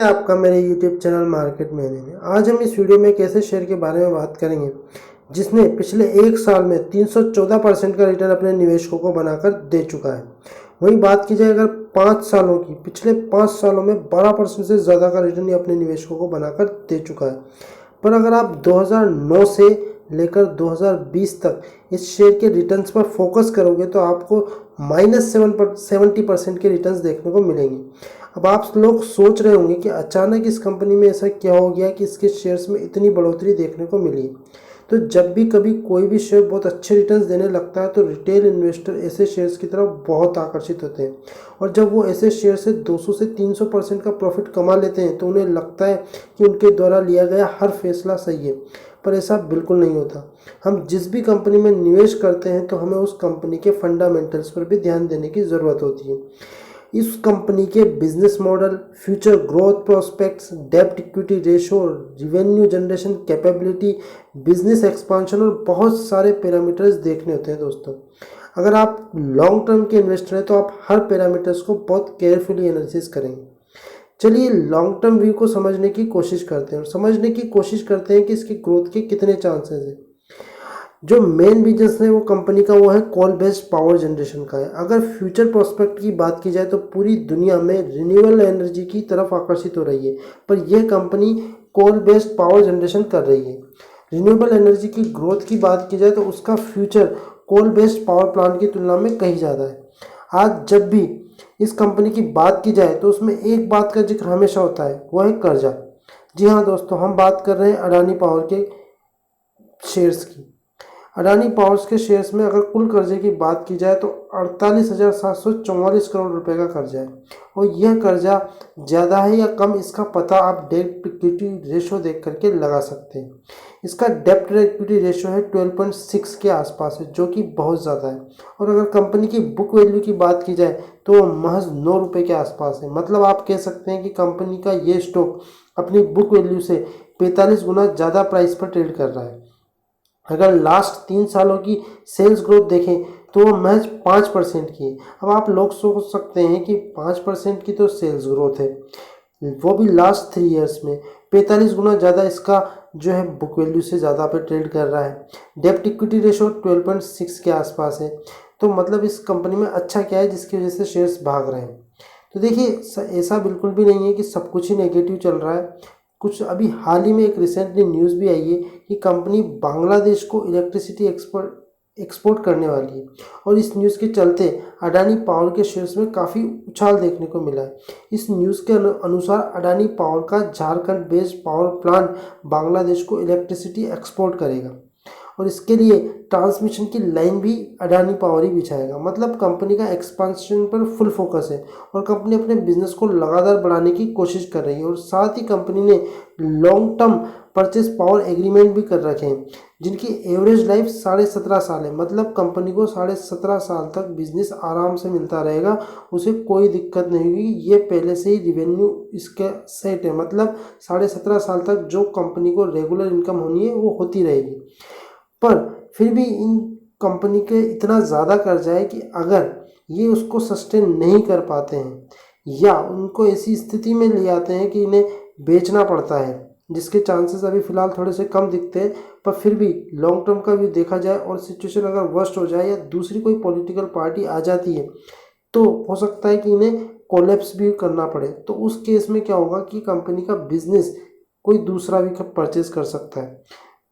आपका मेरे YouTube channel market महीने में। आज हम इस वीडियो में एक ऐसे शेयर के बारे में बात करेंगे जिसने पिछले एक साल में 314% का रिटर्न अपने निवेशकों को बनाकर दे चुका है। वहीं बात की जाए अगर 5 सालों की, पिछले 5 सालों में 12% से ज़्यादा का रिटर्न ये अपने निवेशकों को बनाकर दे चुका है। पर अगर आप 2009 से लेकर 2020 तक इस शेयर के रिटर्न्स पर फोकस करोगे तो आपको -70% के रिटर्न्स देखने को मिलेंगे। अब आप लोग सोच रहे होंगे कि अचानक इस कंपनी में ऐसा क्या हो गया कि इसके शेयर्स में इतनी बढ़ोतरी देखने को मिली। तो जब भी कभी कोई भी शेयर बहुत अच्छे रिटर्न्स देने लगता है तो रिटेल इन्वेस्टर ऐसे शेयर्स की तरफ बहुत आकर्षित होते हैं, और जब वो ऐसे शेयर से 200 से 300% का प्रॉफिट कमा लेते हैं तो उन्हें लगता है कि उनके द्वारा लिया गया हर फैसला सही है। पर ऐसा बिल्कुल नहीं होता। हम जिस भी कंपनी में निवेश करते हैं तो हमें उस कंपनी के फंडामेंटल्स पर भी ध्यान देने की ज़रूरत होती है। इस कंपनी के business model, future growth prospects, डेब्ट equity ratio, revenue generation capability, business expansion और बहुत सारे पैरामीटर्स देखने होते हैं दोस्तों। अगर आप लॉन्ग टर्म के इन्वेस्टर हैं तो आप हर पैरामीटर्स को बहुत केयरफुली एनालिसिस करेंगे। चलिए लॉन्ग टर्म व्यू को समझने की कोशिश करते हैं और समझने की कोशिश करते हैं कि इसकी ग्रोथ के कितने चांसेस हैं। जो मेन बिजनेस है वो कंपनी का वो है कोल बेस्ड पावर जनरेशन का है। अगर फ्यूचर प्रोस्पेक्ट की बात की जाए तो पूरी दुनिया में रिन्यूएबल एनर्जी की तरफ आकर्षित हो रही है, पर यह company coal based power generation कर रही है। रिन्यूएबल एनर्जी की ग्रोथ की बात की जाए तो उसका future coal based power plant की तुलना में कहीं ज़्यादा है। आज जब भी इस कंपनी की बात की जाए तो उसमें एक बात का जिक्र हमेशा होता है, वो है कर्जा। जी हाँ दोस्तों, हम बात कर रहे हैं अडानी पावर के शेयर्स की। अडानी पावर्स के शेयर्स में अगर कुल कर्जे की बात की जाए तो 48,744 करोड़ रुपए का कर्जा है, और यह कर्जा ज़्यादा है या कम इसका पता आप डेब्ट इक्विटी रेशो देख करके लगा सकते हैं। इसका डेब्ट इक्विटी रेशो है 12.6 के आसपास है, जो कि बहुत ज़्यादा है। और अगर कंपनी की बुक वैल्यू की बात की जाए तो महज 9 रुपये के आसपास है। मतलब आप कह सकते हैं कि कंपनी का ये स्टॉक अपनी बुक वैल्यू से 45 गुना ज़्यादा प्राइस पर ट्रेड कर रहा है। अगर लास्ट 3 सालों की सेल्स ग्रोथ देखें तो वो महज 5% की है। अब आप लोग सोच सकते हैं कि 5% की तो सेल्स ग्रोथ है, वो भी लास्ट 3 ईयर्स में 45 गुना ज़्यादा इसका जो है बुक वैल्यू से ज़्यादा पे ट्रेड कर रहा है। डेब्ट इक्विटी रेशो 12.6 के आसपास है। तो मतलब इस कंपनी में अच्छा क्या है जिसकी वजह से शेयर्स भाग रहे हैं। तो देखिए ऐसा बिल्कुल भी नहीं है कि सब कुछ ही नेगेटिव चल रहा है। कुछ अभी हाल ही में एक रिसेंटली न्यूज़ भी आई है कि कंपनी बांग्लादेश को इलेक्ट्रिसिटी एक्सपोर्ट करने वाली है, और इस न्यूज़ के चलते अडानी पावर के शेयर्स में काफ़ी उछाल देखने को मिला है। इस न्यूज़ के अनुसार अडानी पावर का Jharkhand based power plant Bangladesh को इलेक्ट्रिसिटी एक्सपोर्ट करेगा, और इसके लिए ट्रांसमिशन की लाइन भी अडानी पावर ही बिछाएगा। मतलब कंपनी का एक्सपांशन पर फुल फोकस है, और कंपनी अपने बिजनेस को लगातार बढ़ाने की कोशिश कर रही है। और साथ ही कंपनी ने long term purchase power agreement भी कर रखे हैं, जिनकी एवरेज लाइफ 17.5 साल है। मतलब कंपनी को 17.5 साल तक बिजनेस आराम से मिलता रहेगा, उसे कोई दिक्कत नहीं होगी। ये पहले से ही रिवेन्यू इसका सेट है। मतलब 17.5 साल तक जो कंपनी को रेगुलर इनकम होनी है वो होती रहेगी। पर फिर भी इन कंपनी के इतना ज़्यादा कर्जा है कि अगर ये उसको सस्टेन नहीं कर पाते हैं या उनको ऐसी स्थिति में ले आते हैं कि इन्हें बेचना पड़ता है, जिसके चांसेस अभी फ़िलहाल थोड़े से कम दिखते हैं, पर फिर भी लॉन्ग टर्म का व्यू देखा जाए और सिचुएशन अगर वर्स्ट हो जाए या दूसरी कोई पॉलिटिकल पार्टी आ जाती है तो हो सकता है कि इन्हें कोलैप्स भी करना पड़े। तो उस केस में क्या होगा कि कंपनी का बिजनेस कोई दूसरा भी परचेज कर सकता है।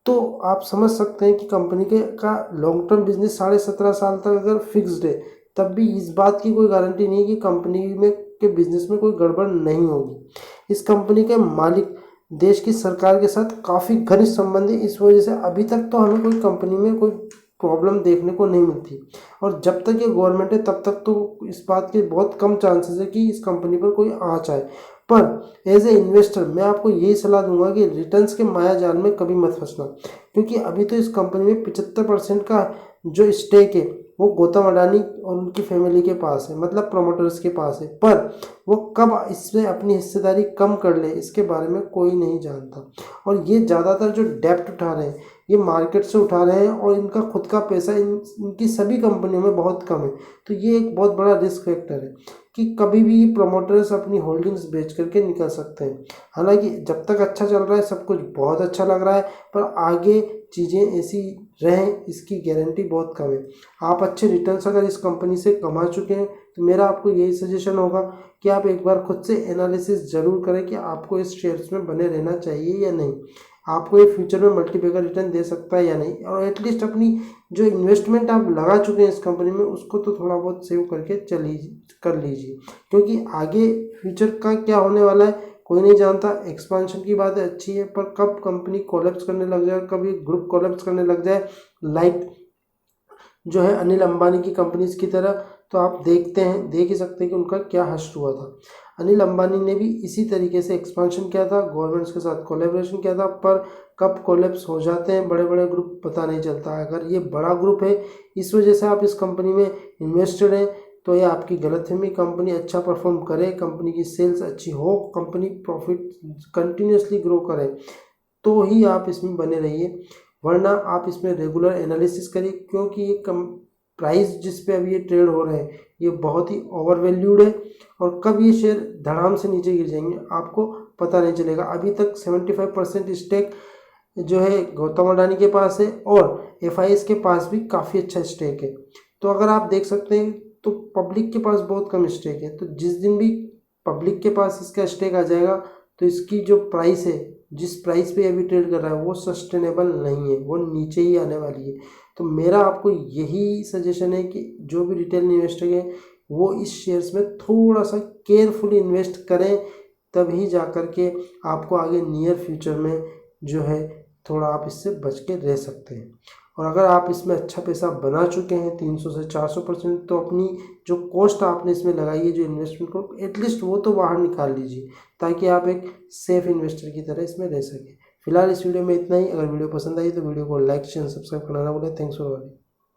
तो आप समझ सकते हैं कि कंपनी के का लॉन्ग टर्म बिजनेस 17.5 साल तक अगर फिक्स्ड है, तब भी इस बात की कोई गारंटी नहीं है कि कंपनी में के बिजनेस में कोई गड़बड़ नहीं होगी। इस कंपनी के मालिक देश की सरकार के साथ काफ़ी घनिष्ठ संबंध है। इस वजह से अभी तक तो हमें कोई कंपनी में कोई प्रॉब्लम देखने को नहीं मिलती, और जब तक ये गवर्नमेंट है तब तक तो इस बात के बहुत कम चांसेस है कि इस कंपनी पर कोई आँच आए। पर एज ए इन्वेस्टर मैं आपको यही सलाह दूंगा कि रिटर्न्स के माया जाल में कभी मत फंसना, क्योंकि अभी तो इस कंपनी में 75% का जो स्टेक है वो गौतम अडानी और उनकी फैमिली के पास है, मतलब प्रमोटर्स के पास है। पर वो कब इसमें अपनी हिस्सेदारी कम कर ले इसके बारे में कोई नहीं जानता। और ये ज़्यादातर जो डेप्ट उठा रहे हैं ये मार्केट से उठा रहे हैं और इनका खुद का पैसा इनकी सभी कंपनियों में बहुत कम है। तो ये एक बहुत बड़ा रिस्क फैक्टर है कि कभी भी प्रमोटर्स अपनी होल्डिंग्स बेच करके निकल सकते हैं। हालांकि जब तक अच्छा चल रहा है सब कुछ बहुत अच्छा लग रहा है, पर आगे चीज़ें ऐसी रहें इसकी गारंटी बहुत कम है। आप अच्छे रिटर्न्स अगर इस कंपनी से कमा चुके हैं तो मेरा आपको यही सजेशन होगा कि आप एक बार खुद से एनालिसिस ज़रूर करें कि आपको इस शेयर्स में बने रहना चाहिए या नहीं, आपको ये फ्यूचर में मल्टीपैकर रिटर्न दे सकता है या नहीं, और एटलीस्ट अपनी जो इन्वेस्टमेंट आप लगा चुके हैं इस कंपनी में उसको तो थोड़ा बहुत सेव करके कर लीजिए। क्योंकि आगे फ्यूचर का क्या होने वाला है कोई नहीं जानता। एक्सपांशन की बात अच्छी है, पर कब कंपनी कोलैप्स करने लग जाए, कब ये ग्रुप कोलैप्स करने लग जाए लाइक जो है अनिल अंबानी की कंपनीज की तरह, तो आप देख ही सकते हैं कि उनका क्या हश्र हुआ था। अनिल अंबानी ने भी इसी तरीके से एक्सपांशन किया था, गवर्नमेंट्स के साथ कोलैबोरेशन किया था, पर कब कोलैप्स हो जाते हैं बड़े बड़े ग्रुप पता नहीं चलता। अगर ये बड़ा ग्रुप है इस वजह से आप इस कंपनी में इन्वेस्टेड हैं तो ये आपकी गलतफहमी। कंपनी अच्छा परफॉर्म करे, कंपनी की सेल्स अच्छी हो, कंपनी प्रॉफिट कंटिन्यूसली ग्रो करे तो ही आप इसमें बने रहिए, वरना आप इसमें रेगुलर एनालिसिस करिए। क्योंकि ये प्राइस जिस पे अभी ये ट्रेड हो रहे हैं ये बहुत ही ओवर वैल्यूड है और कब ये शेयर धड़ाम से नीचे गिर जाएंगे आपको पता नहीं चलेगा। अभी तक 75% स्टेक जो है गौतम अडानी के पास है और FIS के पास भी काफ़ी अच्छा स्टेक है। तो अगर आप देख सकते हैं तो पब्लिक के पास बहुत कम स्टेक है। तो जिस दिन भी पब्लिक के पास इसका स्टेक आ जाएगा तो इसकी जो प्राइस है, जिस प्राइस पे अभी ट्रेड कर रहा है वो सस्टेनेबल नहीं है, वो नीचे ही आने वाली है। तो मेरा आपको यही सजेशन है कि जो भी रिटेल इन्वेस्टर हैं वो इस शेयर्स में थोड़ा सा केयरफुली इन्वेस्ट करें, तभी जा कर के आपको आगे नियर फ्यूचर में जो है थोड़ा आप इससे बच के रह सकते हैं। और अगर आप इसमें अच्छा पैसा बना चुके हैं 300 से 400%, तो अपनी जो कॉस्ट आपने इसमें लगाई है, जो इन्वेस्टमेंट को एटलीस्ट वो तो बाहर निकाल लीजिए ताकि आप एक सेफ इन्वेस्टर की तरह इसमें रह सकें। फिलहाल इस वीडियो में इतना ही। अगर वीडियो पसंद आई तो वीडियो को लाइक शेयर सब्सक्राइब करना ना भूलें। Thanks for watching.